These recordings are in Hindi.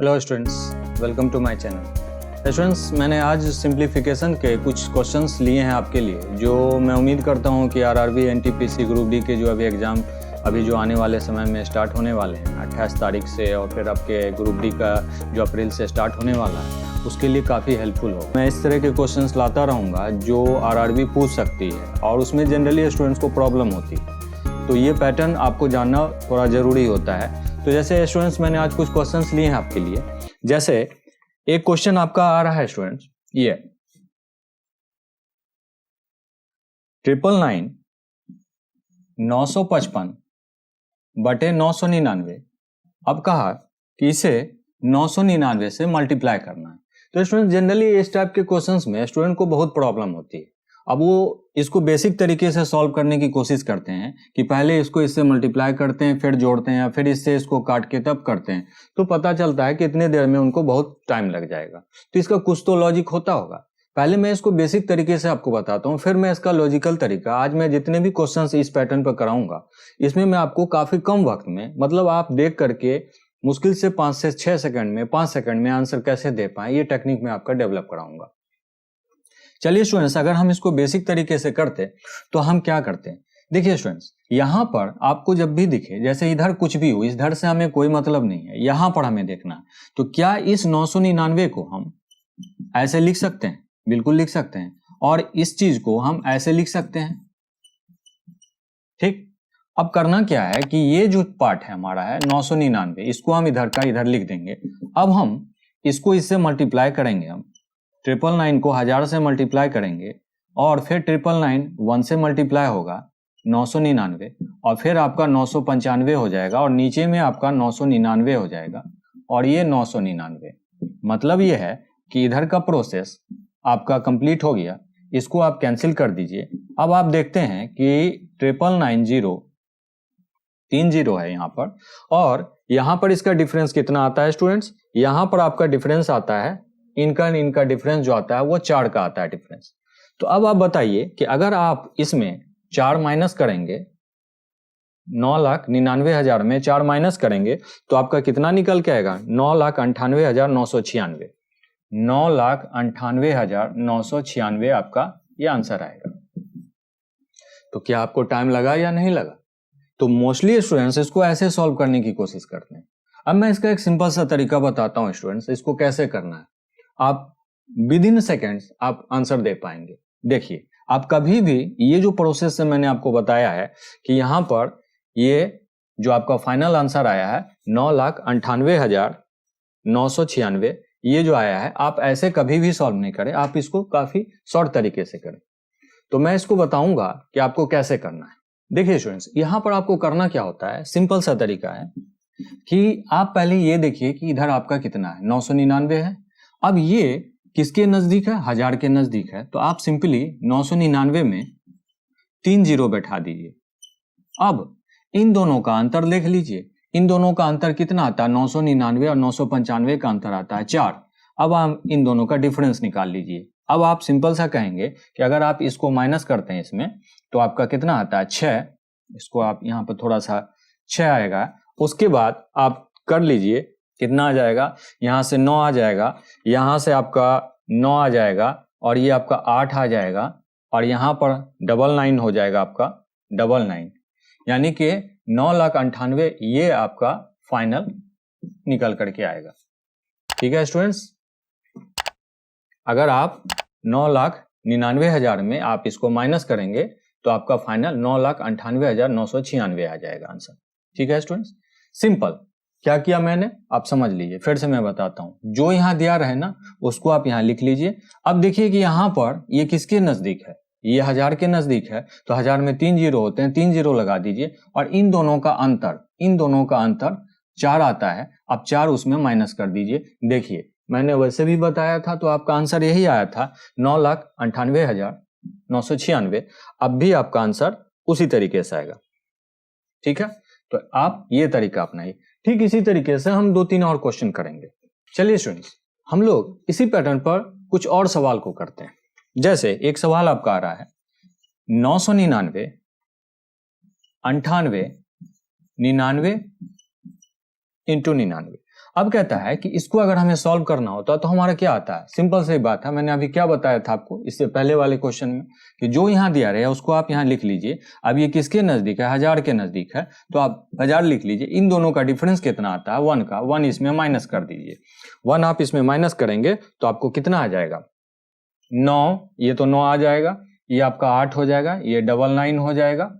Hello students, welcome to my channel. Students, मैंने आज सिंप्लीफिकेशन के कुछ क्वेश्चंस लिए हैं आपके लिए, जो मैं उम्मीद करता हूं कि आरआरबी एनटीपीसी ग्रुप डी के जो अभी एग्ज़ाम जो आने वाले समय में स्टार्ट होने वाले हैं 28 तारीख से, और फिर आपके ग्रुप डी का जो अप्रैल से स्टार्ट होने वाला है उसके लिए काफ़ी हेल्पफुल हो। मैं इस तरह के क्वेश्चंस लाता रहूँगा जो आरआरबी पूछ सकती है और उसमें जनरली स्टूडेंट्स को प्रॉब्लम होती है, तो ये पैटर्न आपको जानना थोड़ा ज़रूरी होता है। तो जैसे स्टूडेंट्स, मैंने आज कुछ क्वेश्चंस लिए हैं आपके लिए। जैसे एक क्वेश्चन आपका आ रहा है स्टूडेंट्स, ये 999 955 बटे 999। अब कहा कि इसे 999 से मल्टीप्लाई करना है। तो स्टूडेंट, जनरली इस टाइप के क्वेश्चंस में स्टूडेंट को बहुत प्रॉब्लम होती है। अब वो इसको बेसिक तरीके से सॉल्व करने की कोशिश करते हैं कि पहले इसको इससे मल्टीप्लाई करते हैं, फिर जोड़ते हैं, फिर इससे इसको काट के तब करते हैं। तो पता चलता है कि इतने देर में उनको बहुत टाइम लग जाएगा। तो इसका कुछ तो लॉजिक होता होगा। पहले मैं इसको बेसिक तरीके से आपको बताता हूँ, फिर मैं इसका लॉजिकल तरीका, आज मैं जितने भी क्वेश्चंस इस पैटर्न पर कराऊंगा, इसमें मैं आपको काफी कम वक्त में, मतलब आप देख करके मुश्किल से 5 से 6 सेकंड में, 5 सेकंड में आंसर कैसे दे पाए, ये टेक्निक मैं आपका डेवलप कराऊंगा। चलिए स्टूडेंट्स, अगर हम इसको बेसिक तरीके से करते तो हम क्या करते हैं। देखिए स्टूडेंट्स, यहां पर आपको जब भी दिखे, जैसे इधर कुछ भी हो, इधर से हमें कोई मतलब नहीं है, यहां पर हमें देखना है। तो क्या इस 999 को हम ऐसे लिख सकते हैं? बिल्कुल लिख सकते हैं। और इस चीज को हम ऐसे लिख सकते हैं, ठीक। अब करना क्या है कि ये जो पार्ट है हमारा है 999, इसको हम इधर का इधर लिख देंगे। अब हम इसको इससे मल्टीप्लाई करेंगे, हम 999 को 1000 से मल्टीप्लाई करेंगे, और फिर 999 1 से मल्टीप्लाई होगा 999, और फिर आपका 995 हो जाएगा, और नीचे में आपका 999 हो जाएगा, और ये 999। मतलब ये है कि इधर का प्रोसेस आपका कंप्लीट हो गया। इसको आप कैंसिल कर दीजिए। अब आप देखते हैं कि 999 3 जीरो है यहाँ पर, और यहाँ पर इसका डिफरेंस कितना आता है स्टूडेंट्स? यहाँ पर आपका डिफरेंस आता है, इनका डिफरेंस जो आता है वो 4 का आता है डिफरेंस। तो अब आप बताइए कि अगर आप इसमें 4 माइनस करेंगे, 9,99,000 में 4 माइनस करेंगे तो आपका कितना निकल के आएगा? 9,98,996। 9,98,996 आपका ये आंसर आएगा। तो क्या आपको टाइम लगा या नहीं लगा? तो मोस्टली स्टूडेंट्स इसको ऐसे सॉल्व करने की कोशिश करते हैं। अब मैं इसका एक सिंपल सा तरीका बताता हूं स्टूडेंट्स, इसको कैसे करना है। आप विद इन सेकेंड्स आप आंसर दे पाएंगे। देखिए, आप कभी भी ये जो प्रोसेस से मैंने आपको बताया है कि यहां पर ये जो आपका फाइनल आंसर आया है 9,98,996, ये जो आया है, आप ऐसे कभी भी सॉल्व नहीं करें, आप इसको काफी शॉर्ट तरीके से करें। तो मैं इसको बताऊंगा कि आपको कैसे करना है। देखिए स्टूडेंट्स, यहां पर आपको करना क्या होता है, सिंपल सा तरीका है कि आप पहले ये देखिए कि इधर आपका कितना है, 999 है। अब ये किसके नजदीक है? 1000 के नजदीक है। तो आप सिंपली 999 में 3 जीरो बैठा दीजिए। अब इन दोनों का अंतर देख लीजिए, इन दोनों का अंतर कितना आता है? 999 और 995 का अंतर आता है 4। अब आप इन दोनों का डिफरेंस निकाल लीजिए। अब आप सिंपल सा कहेंगे कि अगर आप इसको माइनस करते हैं इसमें, तो आपका कितना आता है? 6। इसको आप यहाँ पर थोड़ा सा 6 आएगा। उसके बाद आप कर लीजिए, कितना आ जाएगा? यहाँ से 9 आ जाएगा, यहाँ से आपका 9 आ जाएगा, और ये आपका 8 आ जाएगा, और यहाँ पर 99 हो जाएगा आपका 99, यानी कि 9,98,000 ये आपका फाइनल निकल करके आएगा। ठीक है स्टूडेंट्स, अगर आप 9,99,000 में आप इसको माइनस करेंगे तो आपका फाइनल 9,98,996 आ जाएगा आंसर। ठीक है स्टूडेंट्स, सिंपल। क्या किया मैंने, आप समझ लीजिए, फिर से मैं बताता हूं। जो यहां दिया रहे ना, उसको आप यहां लिख लीजिए। अब देखिए कि यहां पर ये किसके नजदीक है? ये 1000 के नजदीक है। तो 1000 में 3 जीरो होते हैं, 3 जीरो लगा दीजिए, और इन दोनों का अंतर 4 आता है। अब 4 उसमें माइनस कर दीजिए। देखिए, मैंने वैसे भी बताया था तो आपका आंसर यही आया था, 9,98,996। अब भी आपका आंसर उसी तरीके से आएगा। ठीक है, तो आप ये तरीका अपनाइए। ठीक इसी तरीके से हम 2-3 और क्वेश्चन करेंगे। चलिए स्टूडेंट्स, हम लोग इसी पैटर्न पर कुछ और सवाल को करते हैं। जैसे एक सवाल आपका आ रहा है, 999 98 99 इंटू 99। अब कहता है कि इसको अगर हमें सॉल्व करना होता तो हमारा क्या आता है, सिंपल सी बात है, मैंने अभी क्या बताया था आपको इससे पहले वाले क्वेश्चन में कि जो यहाँ दिया रहा है उसको आप यहाँ लिख लीजिए। अब ये किसके नजदीक है, 1000 के नजदीक है, तो आप 1000 लिख लीजिए। इन दोनों का डिफरेंस कितना आता है, 1 का, 1 इसमें माइनस कर दीजिए। 1 आप इसमें माइनस करेंगे तो आपको कितना आ जाएगा, 9, ये तो 9 आ जाएगा, ये आपका 8 हो जाएगा, ये 99 हो जाएगा,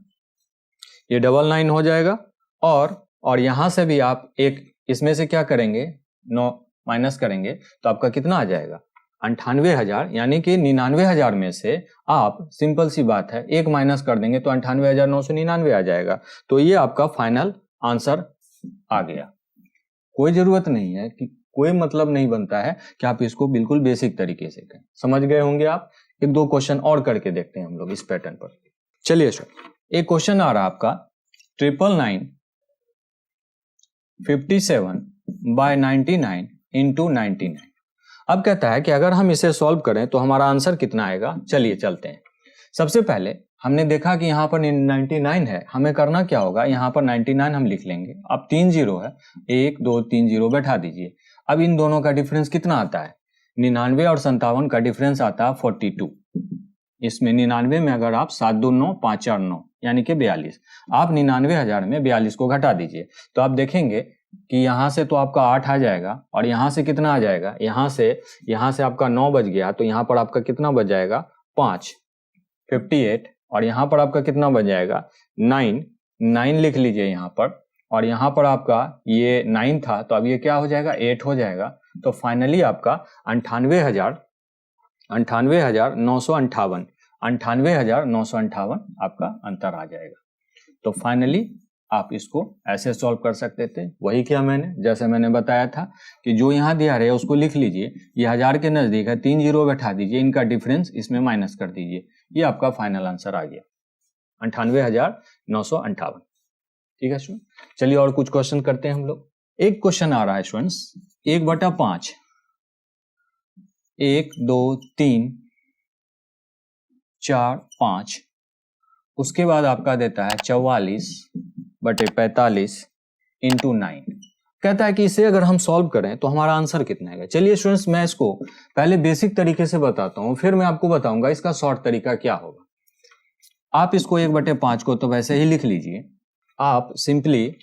ये 99 हो जाएगा। और यहां से भी आप एक इसमें से क्या करेंगे, 9 माइनस करेंगे तो आपका कितना आ जाएगा, 98,000, यानी कि 99,000 में से आप सिंपल सी बात है 1 माइनस कर देंगे तो 98,999 आ जाएगा। तो ये आपका फाइनल आंसर आ गया। कोई जरूरत नहीं है कि कोई मतलब नहीं बनता है कि आप इसको बिल्कुल बेसिक तरीके से करें। समझ गए होंगे आप। एक दो क्वेश्चन और करके देखते हैं हम लोग इस पैटर्न पर। चलिए सर, एक क्वेश्चन आ रहा है आपका 99957/99 इंटू 99। अब कहता है कि अगर हम इसे सॉल्व करें तो हमारा आंसर कितना आएगा। चलिए चलते हैं। सबसे पहले हमने देखा कि यहाँ पर 99 है, हमें करना क्या होगा, यहाँ पर 99 हम लिख लेंगे। अब 3 0 है, 1 2 3 0 बैठा दीजिए। अब इन दोनों का डिफरेंस कितना आता है, 99 और 57 का डिफरेंस आता है 42। इसमें 99 में अगर आप 7 2 9 5 4 9 यानी कि 42, आप 99,000 में 42 को घटा दीजिए तो आप देखेंगे कि यहाँ से तो आपका 8 आ जाएगा और यहाँ से कितना आ जाएगा, यहाँ से आपका 9 बच गया तो यहाँ पर आपका कितना बच जाएगा, 5 58, और यहाँ पर आपका कितना बच जाएगा, 9 लिख लीजिए यहाँ पर, और यहाँ पर आपका ये 9 था तो अब ये क्या हो जाएगा, 8 हो जाएगा। तो फाइनली आपका 98,958 आपका आंसर आ जाएगा। तो फाइनली आप इसको ऐसे सॉल्व कर सकते थे। वही किया मैंने, जैसे मैंने बताया था कि जो यहाँ दिया है उसको लिख लीजिए, ये 1000 के नजदीक है, 3 0 बैठा दीजिए, इनका डिफरेंस इसमें माइनस कर दीजिए, ये आपका फाइनल आंसर आ गया 98,958। ठीक है स्टूडेंट, चलिए और कुछ क्वेश्चन करते हैं हम लोग। एक क्वेश्चन आ रहा है स्टूडेंट्स 1/5, 1 2 3 4 5, उसके बाद आपका देता है 44/45 इंटू 9। कहता है कि इसे अगर हम सॉल्व करें तो हमारा आंसर कितना है। चलिए स्टूडेंट्स, मैं इसको पहले बेसिक तरीके से बताता हूं, फिर मैं आपको बताऊंगा इसका शॉर्ट तरीका क्या होगा। आप इसको 1/5 को तो वैसे ही लिख लीजिए। आप सिंपली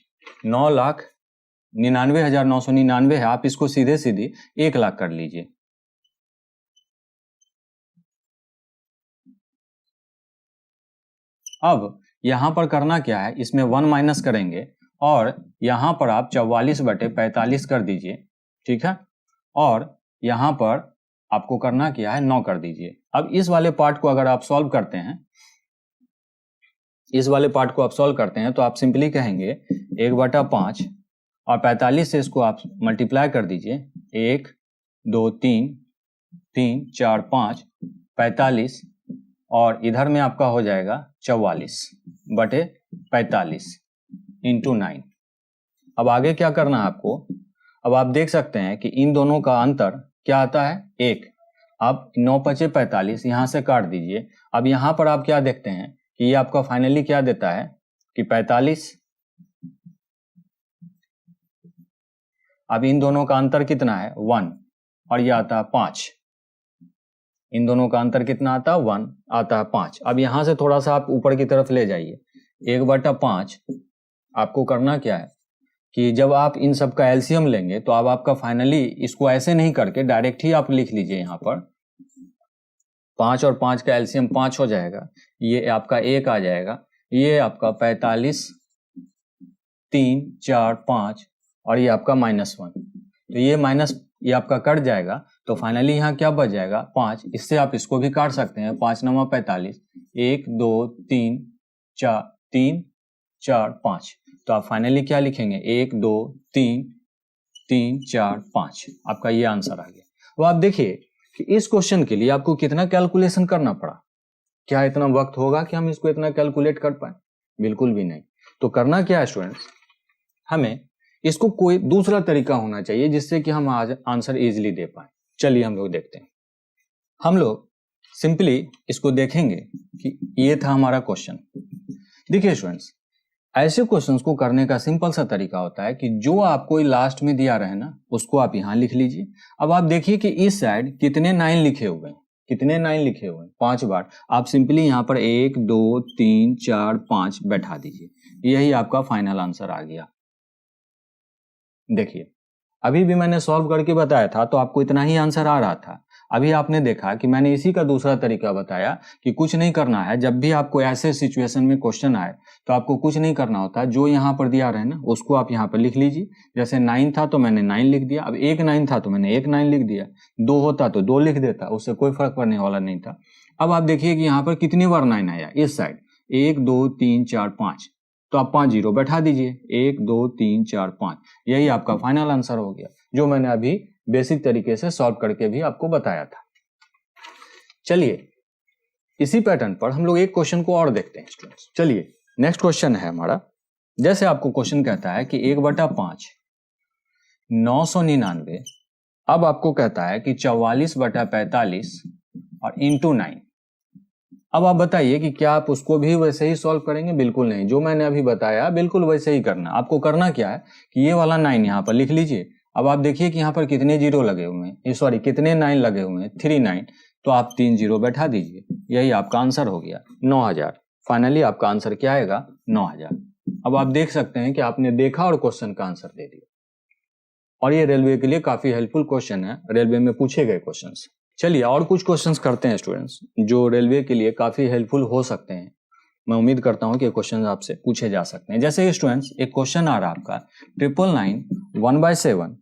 9,99,999 है, आप इसको सीधे सीधे 1 लाख कर लीजिए। अब यहां पर करना क्या है, इसमें 1 माइनस करेंगे और यहां पर आप 44/45 कर दीजिए। ठीक है, और यहां पर आपको करना क्या है, 9 कर दीजिए। अब इस वाले पार्ट को अगर आप सॉल्व करते हैं, तो आप सिंपली कहेंगे 1/5 और 45 से इसको आप मल्टीप्लाई कर दीजिए। 1 2 3 3 4 5 45, और इधर में आपका हो जाएगा 44/45 इंटू 9। अब आगे क्या करना है आपको, अब आप देख सकते हैं कि इन दोनों का अंतर क्या आता है, 1। आप 9 5 45 यहां से काट दीजिए। अब यहां पर आप क्या देखते हैं कि ये आपका फाइनली क्या देता है कि 45। अब इन दोनों का अंतर कितना है, 1, और ये आता है 5। इन दोनों का अंतर कितना आता है, 1 आता है 5। अब यहां से थोड़ा सा आप ऊपर की तरफ ले जाइए। 1/5 आपको करना क्या है कि जब आप इन सब का एलसीएम लेंगे तो अब आपका फाइनली इसको ऐसे नहीं करके डायरेक्ट ही आप लिख लीजिए। यहाँ पर 5 और 5 का एलसीएम 5 हो जाएगा, ये आपका 1 आ जाएगा, ये आपका 45 3 4 5, और ये आपका -1, तो ये आपका कट जाएगा। तो फाइनली यहाँ क्या बच जाएगा, 5। इससे आप इसको भी काट सकते हैं, 5 9 45, 1 2 3 4 5। तो आप फाइनली क्या लिखेंगे, 1 2 3 3 4 5। आपका ये आंसर आ गया। तो आप देखिए कि इस क्वेश्चन के लिए आपको कितना कैलकुलेशन करना पड़ा। क्या इतना वक्त होगा कि हम इसको इतना कैलकुलेट कर पाए? बिल्कुल भी नहीं। तो करना क्या है स्टूडेंट्स, हमें इसको कोई दूसरा तरीका होना चाहिए जिससे कि हम आज आंसर इजीली दे पाए। चलिए हम लोग देखते हैं। हम लोग सिंपली इसको देखेंगे कि ये था हमारा क्वेश्चन। देखिए स्टूडेंट्स, ऐसे क्वेश्चंस को करने का सिंपल सा तरीका होता है कि जो आपको लास्ट में दिया रहे ना उसको आप यहाँ लिख लीजिए। अब आप देखिए कि इस साइड कितने 9 लिखे हुए हैं, कितने 9 लिखे हुए हैं, 5 बार। आप सिंपली यहाँ पर 1 2 3 4 5 बैठा दीजिए, यही आपका फाइनल आंसर आ गया। देखिए अभी भी मैंने सॉल्व करके बताया था तो आपको इतना ही आंसर आ रहा था। अभी आपने देखा कि मैंने इसी का दूसरा तरीका बताया कि कुछ नहीं करना है। जब भी आपको ऐसे सिचुएशन में क्वेश्चन आए तो आपको कुछ नहीं करना होता, जो यहाँ पर दिया रहे ना उसको आप यहाँ पर लिख लीजिए। जैसे 9 था तो मैंने 9 लिख दिया, अब 1 9 था तो मैंने 1 9 लिख दिया, 2 होता तो 2 लिख देता, उससे कोई फर्क पड़ने वाला नहीं था। अब आप देखिए कि यहाँ पर कितनी बार 9 आया इस साइड, 1 2 3 4 5, तो आप 5 जीरो बैठा दीजिए, 1 2 3 4 5, यही आपका फाइनल आंसर हो गया, जो मैंने अभी बेसिक तरीके से सॉल्व करके भी आपको बताया था। चलिए इसी पैटर्न पर हम लोग एक क्वेश्चन को और देखते हैं स्टूडेंट्स। चलिए नेक्स्ट क्वेश्चन है हमारा। जैसे आपको क्वेश्चन कहता है कि 1/5 999, अब आपको कहता है कि 44/45 और इंटू 9। अब आप बताइए कि क्या आप उसको भी वैसे ही सॉल्व करेंगे? बिल्कुल नहीं, जो मैंने अभी बताया बिल्कुल वैसे ही करना। आपको करना क्या है कि ये वाला 9 यहाँ पर लिख लीजिए। अब आप देखिए कि यहाँ पर कितने जीरो लगे हुए हैं, सॉरी कितने 9 लगे हुए हैं, 3 9, तो आप 3 जीरो बैठा दीजिए, यही आपका आंसर हो गया 9000। फाइनली आपका आंसर क्या आएगा? 9000। अब आप देख सकते हैं कि आपने देखा और क्वेश्चन का आंसर दे दिया, और ये रेलवे के लिए काफी हेल्पफुल क्वेश्चन है, रेलवे में पूछे गए क्वेश्चन। चलिए और कुछ क्वेश्चंस करते हैं स्टूडेंट्स, जो रेलवे के लिए काफी हेल्पफुल हो सकते हैं। मैं उम्मीद करता हूं कि क्वेश्चन आपसे पूछे जा सकते हैं। जैसे स्टूडेंट्स एक क्वेश्चन आ रहा आपका 999 1/7,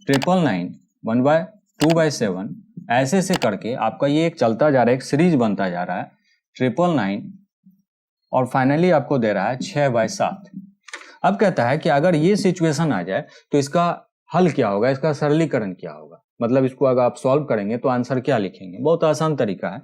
999 1/2/7, ऐसे से करके आपका ये एक चलता जा रहा है, एक सीरीज बनता जा रहा है 999, और फाइनली आपको दे रहा है 6/7। अब कहता है कि अगर ये सिचुएशन आ जाए तो इसका हल क्या होगा, इसका सरलीकरण क्या होगा, मतलब इसको अगर आप सॉल्व करेंगे तो आंसर क्या लिखेंगे। बहुत आसान तरीका है।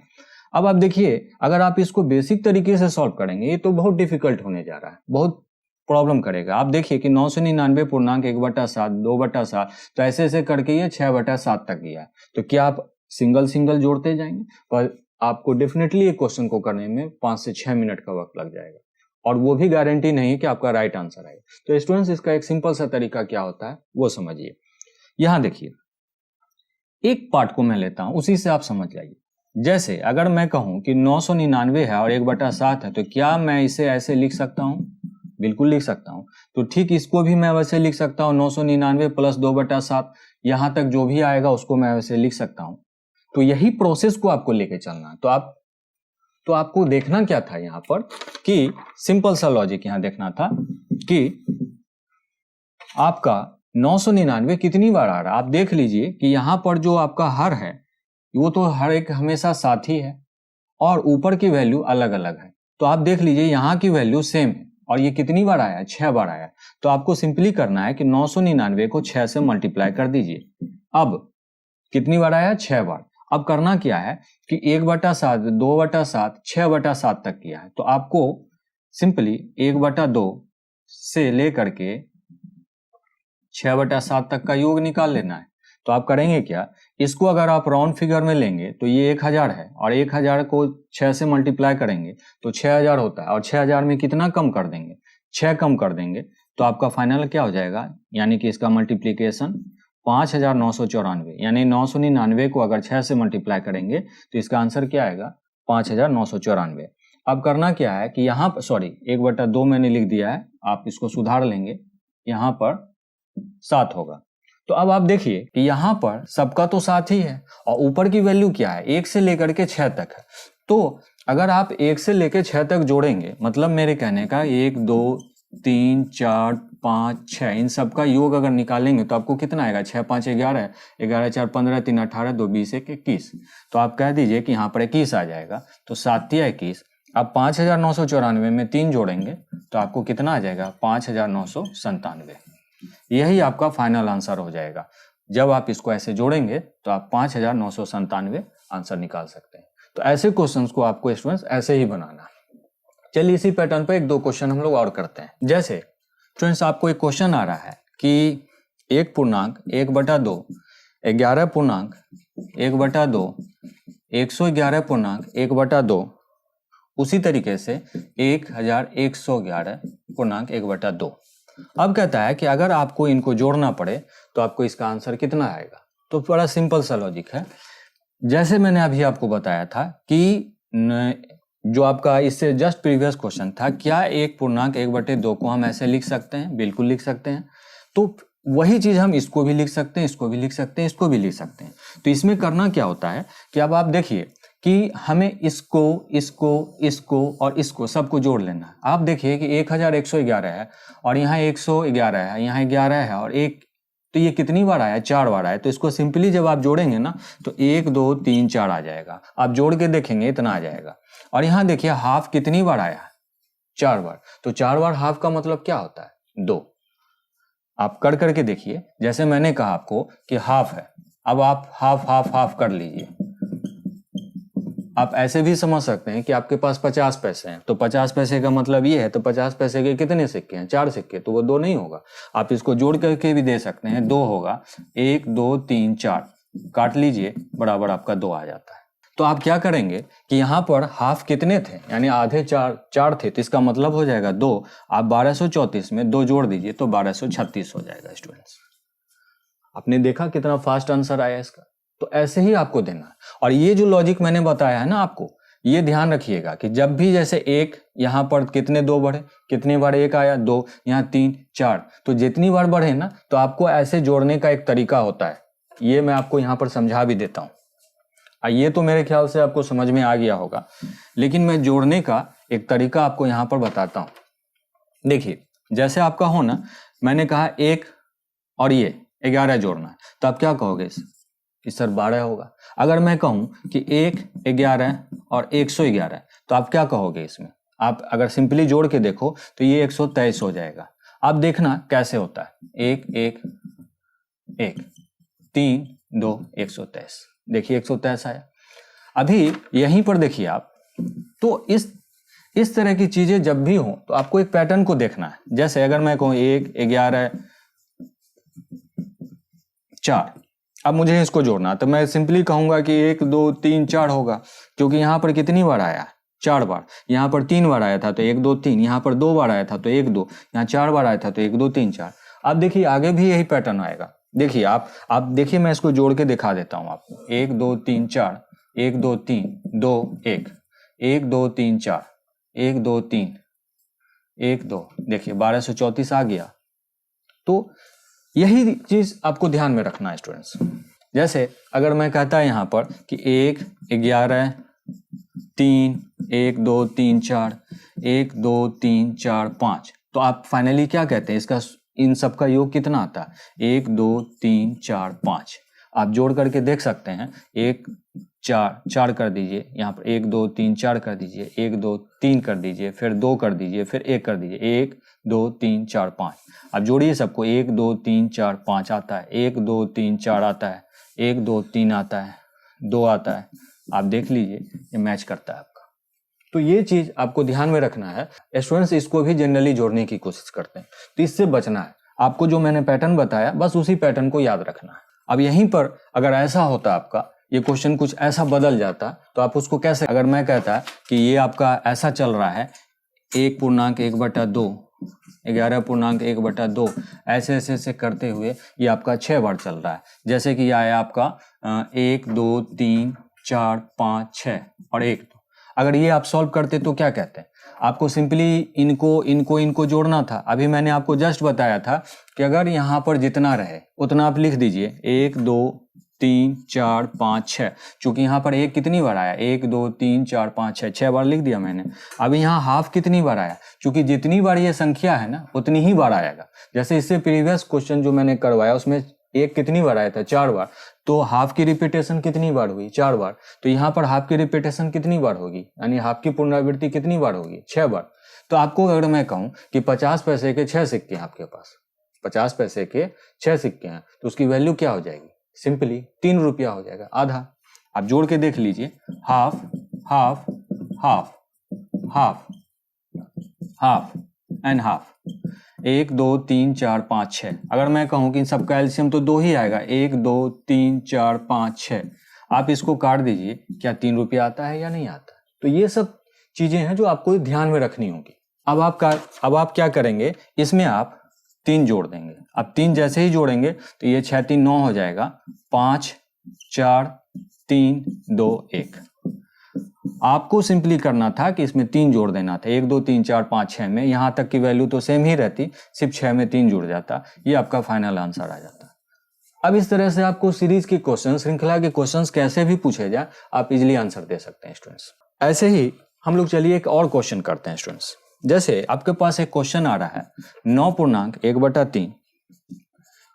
अब आप देखिए अगर आप इसको बेसिक तरीके से सॉल्व करेंगे ये तो बहुत डिफिकल्ट होने जा रहा है, बहुत प्रॉब्लम करेगा। आप देखिए कि 999 पूर्णांक 1/7 2/7, तो ऐसे ऐसे करके ये 6/7 तक गया है। तो क्या आप सिंगल सिंगल जोड़ते जाएंगे? पर आपको डेफिनेटली एक क्वेश्चन को करने में 5 से 6 मिनट का वक्त लग जाएगा, और वो भी गारंटी नहीं है कि आपका राइट आंसर आएगा। तो स्टूडेंट्स इसका एक सिंपल सा तरीका क्या होता है वो समझिए। यहां देखिए एक पार्ट को मैं लेता हूं, उसी से आप समझ जाइए। जैसे अगर मैं कहूं कि 999 है और 1/7 है, तो क्या मैं इसे ऐसे लिख सकता हूं? बिल्कुल लिख सकता हूं। तो ठीक इसको भी मैं वैसे लिख सकता हूं, 999 प्लस 2/7, यहां तक जो भी आएगा उसको मैं वैसे लिख सकता हूं। तो यही प्रोसेस को आपको लेके चलना। तो आपको देखना क्या था यहाँ पर कि सिंपल सा लॉजिक यहाँ देखना था कि आपका 999 कितनी बार आ रहा है। आप देख लीजिए कि यहाँ पर जो आपका हर है वो तो हर एक हमेशा साथ ही है, और ऊपर की वैल्यू अलग अलग है। तो आप देख लीजिए यहाँ की वैल्यू सेम है, और ये कितनी बार आया है? 6 बार आया है। तो आपको सिंपली करना है कि 999 को 6 से मल्टीप्लाई कर दीजिए। अब कितनी बार आया? 6 बार। अब करना क्या है कि 1/7 2/7 6/7 तक किया है, तो आपको सिंपली 1/2 से लेकर के 6/7 तक का योग निकाल लेना है। तो आप करेंगे क्या, इसको अगर आप राउंड फिगर में लेंगे तो ये 1000 है, और 1000 को 6 से मल्टीप्लाई करेंगे तो 6000 होता है, और 6000 में कितना कम कर देंगे? 6 कम कर देंगे, तो आपका फाइनल क्या हो जाएगा, यानी कि इसका मल्टीप्लीकेशन 5994, यानी 999 को अगर 6 से मल्टीप्लाई करेंगे तो इसका आंसर क्या आएगा? 5994। अब करना क्या है कि यहाँ पर सॉरी 1/2 मैंने लिख दिया है, आप इसको सुधार लेंगे, यहाँ पर 7 होगा। तो अब आप देखिए कि यहाँ पर सबका तो 7 ही है, और ऊपर की वैल्यू क्या है? 1 से लेकर के 6 तक है। तो अगर आप 1 से लेकर 6 तक जोड़ेंगे, मतलब मेरे कहने का 1 2 3 4 5 6 इन सब का योग अगर निकालेंगे तो आपको कितना आएगा? 6 5 11, 11 4 15, 3 18, 2 20, 1 21। तो आप कह दीजिए कि यहाँ पर 21 आ जाएगा। तो 7 या 21, आप 5994 में 3 जोड़ेंगे तो आपको कितना आ जाएगा? 5997। यही आपका फाइनल आंसर हो जाएगा। जब आप इसको ऐसे जोड़ेंगे तो आप 5997 आंसर निकाल सकते हैं। तो ऐसे क्वेश्चंस को आपको स्टूडेंट्स ऐसे ही बनाना। चलिए इसी पैटर्न पे 1-2 क्वेश्चन हम लोग और करते हैं। जैसे स्टूडेंट्स आपको एक क्वेश्चन आ रहा है कि 1/1/2 11/1/2 111/1/2 उसी तरीके से 1111.1/2। अब कहता है कि अगर आपको इनको जोड़ना पड़े तो आपको इसका आंसर कितना आएगा। तो बड़ा सिंपल सा लॉजिक है, जैसे मैंने अभी आपको बताया था कि जो आपका इससे जस्ट प्रीवियस क्वेश्चन था, क्या 1.1/2 को हम ऐसे लिख सकते हैं? बिल्कुल लिख सकते हैं। तो वही चीज हम इसको भी लिख सकते हैं, इसको भी लिख सकते हैं, इसको भी लिख सकते हैं। तो इसमें करना क्या होता है कि अब आप देखिए कि हमें इसको इसको इसको और इसको सबको जोड़ लेना है। आप देखिए कि 1111 है और यहाँ 111 है, यहाँ 11 है और एक, तो ये कितनी बार आया? 4 बार आया। तो इसको सिंपली जब आप जोड़ेंगे ना तो 1 2 3 4 आ जाएगा। आप जोड़ के देखेंगे इतना आ जाएगा। और यहाँ देखिए हाफ कितनी बार आया? 4 बार। तो 4 बार हाफ का मतलब क्या होता है? 2। आप कर करके देखिए, जैसे मैंने कहा आपको कि हाफ है, अब आप हाफ हाफ हाफ कर लीजिए। आप ऐसे भी समझ सकते हैं कि आपके पास 50 पैसे हैं, तो 50 पैसे का मतलब ये है, तो 50 पैसे के कितने सिक्के हैं? 4 सिक्के, तो वो 2 नहीं होगा। आप इसको जोड़ करके भी दे सकते हैं, 2 होगा। 1 2 3 4 काट लीजिए, बराबर आपका 2 आ जाता है। तो आप क्या करेंगे कि यहाँ पर हाफ कितने थे, यानी आधे 4 थे, तो इसका मतलब हो जाएगा 2। आप 1234 में 2 जोड़ दीजिए तो 1236 हो जाएगा। स्टूडेंट्स, आपने देखा कितना फास्ट आंसर आया इसका। तो ऐसे ही आपको देना है। और ये जो लॉजिक मैंने बताया है ना आपको, ये ध्यान रखिएगा कि जब भी जैसे 1 यहाँ पर कितने 2 बढ़े, कितनी बार 1 आया? 2, यहाँ 3 4, तो जितनी बार बढ़े ना तो आपको ऐसे जोड़ने का एक तरीका होता है। ये मैं आपको यहाँ पर समझा भी देता हूँ। ये तो मेरे ख्याल से आपको समझ में आ गया होगा, लेकिन मैं जोड़ने का एक तरीका आपको यहाँ पर बताता हूँ। देखिए, जैसे आपका हो ना, मैंने कहा 1 और ये 11 जोड़ना है, तो आप क्या कहोगे? कि सर 12 होगा। अगर मैं कहूं कि 1 11 और 111, तो आप क्या कहोगे इसमें? आप अगर सिंपली जोड़ के देखो तो ये 123 हो जाएगा। आप देखना कैसे होता है। 1 1 1 3 2 123, देखिए 123 आया। अभी यहीं पर देखिए आप, तो इस तरह की चीजें जब भी हो तो आपको एक पैटर्न को देखना है। जैसे अगर मैं कहूं 1 11 4, अब मुझे इसको जोड़ना, तो मैं सिंपली कहूंगा कि 1 2 3 4 होगा, क्योंकि यहाँ पर कितनी बार आया? 4 बार। यहाँ पर 3 बार आया था तो 1 2 3, यहाँ पर 2 बार आया था तो 1 2, यहाँ 4 बार आया था तो 1 2 3 4। अब देखिए आगे भी यही पैटर्न आएगा। देखिए आप देखिए, मैं इसको जोड़ के दिखा देता हूँ आपको। 1 2 3 4, 1 2 3 2 1, 1 2 3 4, 1 2 3 1 2, देखिए 1234 आ गया। तो यही चीज आपको ध्यान में रखना है स्टूडेंट्स। जैसे अगर मैं कहता यहाँ पर कि 1 11 3 1 2 3 4 1 2 3 4 5, तो आप फाइनली क्या कहते हैं? इसका इन सब का योग कितना आता है? 1 2 3 4 5। आप जोड़ करके देख सकते हैं। 1 4 4 कर दीजिए, यहाँ पर 1 2 3 4 कर दीजिए, 1 2 3 कर दीजिए, फिर 2 कर दीजिए, फिर 1 कर दीजिए, 1 2 3 4 5। अब जोड़िए सबको, 1 2 3 4 5 आता है, 1 2 3 4 आता है, 1 2 3 आता है, 2 आता है। आप देख लीजिए ये मैच करता है आपका। तो ये चीज आपको ध्यान में रखना है। स्टूडेंट्स इसको भी जनरली जोड़ने की कोशिश करते हैं, तो इससे बचना है। आपको जो मैंने पैटर्न बताया, बस उसी पैटर्न को याद रखना है। अब यहीं पर अगर ऐसा होता आपका, ये क्वेश्चन कुछ ऐसा बदल जाता, तो आप उसको कैसे, अगर मैं कहता कि ये आपका ऐसा चल रहा है 1.1/2 11.1/2, ऐसे ऐसे ऐसे करते हुए ये आपका 6 बार चल रहा है। जैसे कि यह आया आपका 1 2 3 4 5 6 और 1 2। अगर ये आप सॉल्व करते तो क्या कहते हैं? आपको सिंपली इनको जोड़ना था। अभी मैंने आपको जस्ट बताया था कि अगर यहाँ पर जितना रहे उतना आप लिख दीजिए। 1 2 3 4 5 6, चूंकि यहाँ पर 1 कितनी बार आया? 1 2 3 4 5 6, 6 बार लिख दिया मैंने। अब यहाँ हाफ कितनी बार आया? चूंकि जितनी बार ये संख्या है ना उतनी ही बार आएगा। जैसे इससे प्रीवियस क्वेश्चन जो मैंने करवाया उसमें 1 कितनी बार आया था? 4 बार। तो हाफ की रिपीटेशन कितनी बार हुई? 4 बार। तो यहाँ पर हाफ की रिपीटेशन कितनी बार होगी, यानी हाफ की पुनरावृत्ति कितनी बार होगी? 6 बार। तो आपको अगर मैं कहूँ कि 50 पैसे के 6 सिक्के हैं आपके पास, 50 पैसे के 6 सिक्के हैं, तो उसकी वैल्यू क्या हो जाएगी? सिंपली 3 रुपया हो जाएगा, आधा। आप जोड़ के देख लीजिए, half half half half half and half. 1 2 3 4 5 6। अगर मैं कहूं कि इन सबका एलसीएम तो 2 ही आएगा, 1 2 3 4 5 6। आप इसको काट दीजिए, क्या 3 रुपया आता है या नहीं आता? तो ये सब चीजें हैं जो आपको ध्यान में रखनी होगी। अब आप क्या करेंगे, इसमें आप 3 जोड़ देंगे। अब 3 जैसे ही जोड़ेंगे तो ये 6 3 9 हो जाएगा, 5 4 3 2 1। आपको सिंपली करना था कि इसमें 3 जोड़ देना था, 1 2 3 4 5 6 में। यहां तक की वैल्यू तो सेम ही रहती, सिर्फ 6 में 3 जुड़ जाता, ये आपका फाइनल आंसर आ जाता। अब इस तरह से आपको सीरीज के क्वेश्चन, श्रृंखला के क्वेश्चन कैसे भी पूछे जाए, आप इजिली आंसर दे सकते हैं स्टूडेंट्स। ऐसे ही हम लोग चलिए एक और क्वेश्चन करते हैं स्टूडेंट्स। जैसे आपके पास एक क्वेश्चन आ रहा है 9.1/3,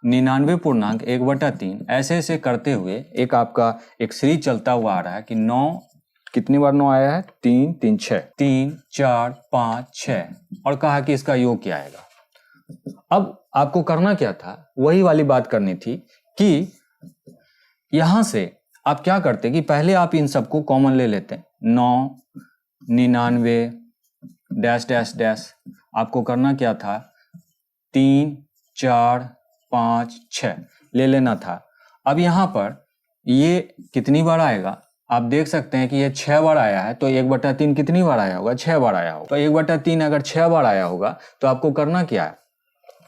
99.1/3, ऐसे ऐसे करते हुए एक आपका एक सीरीज चलता हुआ आ रहा है कि 9 कितनी बार 9 आया है, 3 3 6, 3 4 5 6, और कहा कि इसका योग क्या आएगा। अब आपको करना क्या था, वही वाली बात करनी थी कि यहां से आप क्या करते कि पहले आप इन सबको कॉमन ले लेते, 9 99 डैश डैश डैश। आपको करना क्या था, 3 4 5 6 ले लेना था। अब यहां पर ये कितनी बार आएगा, आप देख सकते हैं कि ये 6 बार आया है, तो 1/3 कितनी बार आया होगा, 6 बार आया होगा। तो 1/3 अगर 6 बार आया होगा तो आपको करना क्या है,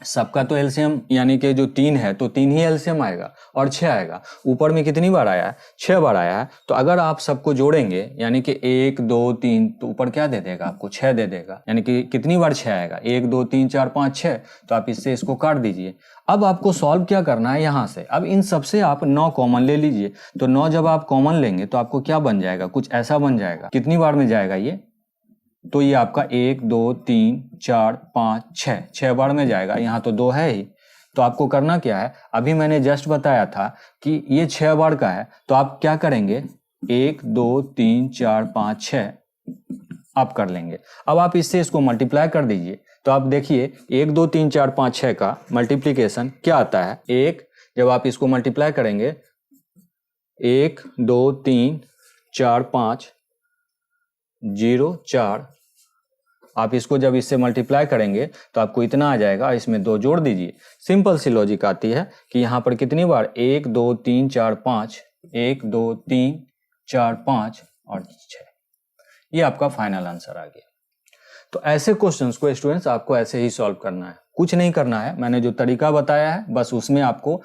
सबका तो एलसीएम यानी कि जो 3 है तो 3 ही एलसीएम आएगा और 6 आएगा। ऊपर में कितनी बार आया है, 6 बार आया है। तो अगर आप सबको जोड़ेंगे यानी कि 1 2 3, तो ऊपर क्या दे देगा आपको, 6 दे देगा। यानी कि कितनी बार 6 आएगा, 1 2 3 4 5 6। तो आप इससे इसको काट दीजिए। अब आपको सॉल्व क्या करना है यहां से, अब इन सबसे आप 9 कॉमन ले लीजिए। तो 9 जब आप कॉमन लेंगे तो आपको क्या बन जाएगा, कुछ ऐसा बन जाएगा। कितनी बार में जाएगा ये, तो ये आपका 1 2 3 4 5 6 बार में जाएगा। यहाँ तो 2 है ही। तो आपको करना क्या है, अभी मैंने जस्ट बताया था कि ये 6 बार का है, तो आप क्या करेंगे, 1 2 3 4 5 6 आप कर लेंगे। अब आप इससे इसको मल्टीप्लाई कर दीजिए। तो आप देखिए 1 2 3 4 5 6 का मल्टीप्लीकेशन क्या आता है, 1 जब आप इसको मल्टीप्लाई करेंगे 1 2 3 4 5 0 4, आप इसको जब इससे मल्टीप्लाई करेंगे तो आपको इतना आ जाएगा। इसमें 2 जोड़ दीजिए। सिंपल सी लॉजिक आती है कि यहाँ पर कितनी बार, 1 2 3 4 5, 1 2 3 4 5 और 6, ये आपका फाइनल आंसर आ गया। तो ऐसे क्वेश्चंस को स्टूडेंट्स आपको ऐसे ही सॉल्व करना है, कुछ नहीं करना है। मैंने जो तरीका बताया है बस उसमें आपको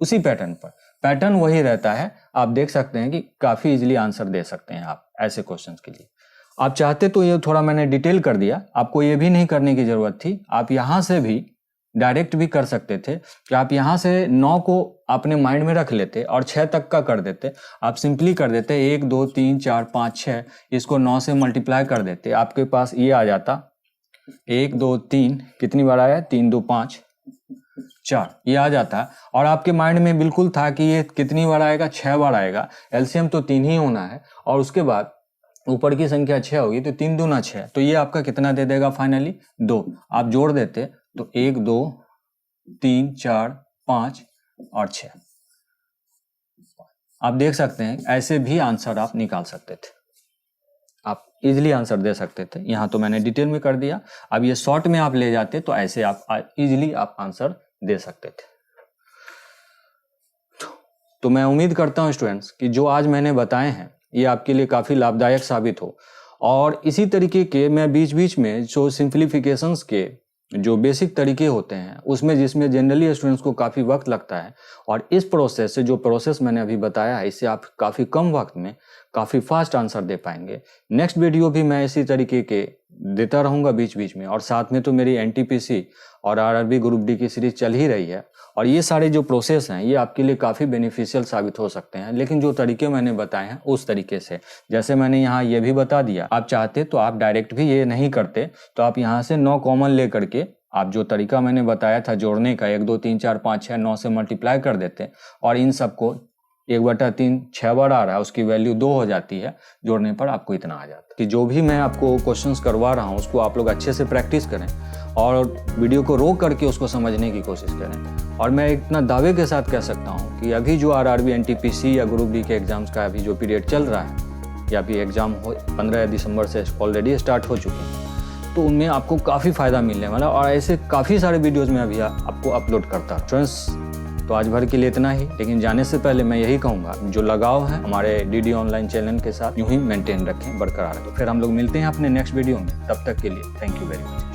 उसी पैटर्न वही रहता है। आप देख सकते हैं कि काफी इजीली आंसर दे सकते हैं आप ऐसे क्वेश्चंस के लिए। आप चाहते तो ये थोड़ा मैंने डिटेल कर दिया, आपको ये भी नहीं करने की जरूरत थी। आप यहां से भी डायरेक्ट भी कर सकते थे कि आप यहां से 9 को अपने माइंड में रख लेते और 6 तक का कर देते। आप सिंपली कर देते 1 2 3 4 5 6, इसको 9 से मल्टीप्लाई कर देते, आपके पास ये आ जाता 1 2 3, कितनी बार आया, 3 2 5 4, ये आ जाता। और आपके माइंड में बिल्कुल था कि ये कितनी बार आएगा, 6 बार आएगा। एलसीएम तो 3 ही होना है और उसके बाद ऊपर की संख्या 6 होगी, तो 3 दूना 6, तो ये आपका कितना दे देगा फाइनली, 2। आप जोड़ देते तो 1 2 3 4 5 और 6। आप देख सकते हैं ऐसे भी आंसर आप निकाल सकते थे, आप इजीली आंसर दे सकते थे। यहाँ तो मैंने डिटेल में कर दिया। अब ये शॉर्ट में आप ले जाते तो ऐसे आप इजीली आप आंसर दे सकते थे। तो मैं उम्मीद करता हूँ स्टूडेंट्स कि जो आज मैंने बताए हैं ये आपके लिए काफ़ी लाभदायक साबित हो। और इसी तरीके के मैं बीच बीच में जो सिंप्लीफिकेशंस के जो बेसिक तरीके होते हैं उसमें जिसमें जनरली स्टूडेंट्स को काफ़ी वक्त लगता है, और इस प्रोसेस से जो प्रोसेस मैंने अभी बताया है इससे आप काफ़ी कम वक्त में काफ़ी फास्ट आंसर दे पाएंगे। नेक्स्ट वीडियो भी मैं इसी तरीके के देता रहूँगा बीच बीच में, और साथ में तो मेरी एनटीपीसी और आरआरबी ग्रुप डी की सीरीज चल ही रही है। और ये सारे जो प्रोसेस हैं ये आपके लिए काफ़ी बेनिफिशियल साबित हो सकते हैं, लेकिन जो तरीके मैंने बताए हैं उस तरीके से। जैसे मैंने यहाँ ये भी बता दिया, आप चाहते तो आप डायरेक्ट भी ये नहीं करते, तो आप यहाँ से 9 कॉमन ले करके आप जो तरीका मैंने बताया था जोड़ने का 1 2 3 4 5 6 9 से मल्टीप्लाई कर देते, और इन सबको 1/3 6 बार आ रहा है, उसकी वैल्यू 2 हो जाती है, जोड़ने पर आपको इतना आ जाता है। कि जो भी मैं आपको क्वेश्चंस करवा रहा हूँ उसको आप लोग अच्छे से प्रैक्टिस करें और वीडियो को रोक करके उसको समझने की कोशिश करें। और मैं इतना दावे के साथ कह सकता हूँ कि अभी जो आरआरबी एनटीपीसी या ग्रुप डी के एग्जाम्स का अभी जो पीरियड चल रहा है या अभी एग्जाम 15 दिसंबर से ऑलरेडी स्टार्ट हो चुके हैं, तो उनमें आपको काफ़ी फ़ायदा मिलने वाला, और ऐसे काफ़ी सारे वीडियोज़ में अभी आपको अपलोड करता हूँ। फ्रेंड्स, तो आज भर के लिए इतना ही, लेकिन जाने से पहले मैं यही कहूँगा जो लगाव है हमारे DD ऑनलाइन चैनल के साथ यूं ही मेंटेन रखें, बरकरार रखें। फिर हम लोग मिलते हैं अपने नेक्स्ट वीडियो में, तब तक के लिए थैंक यू वेरी मच।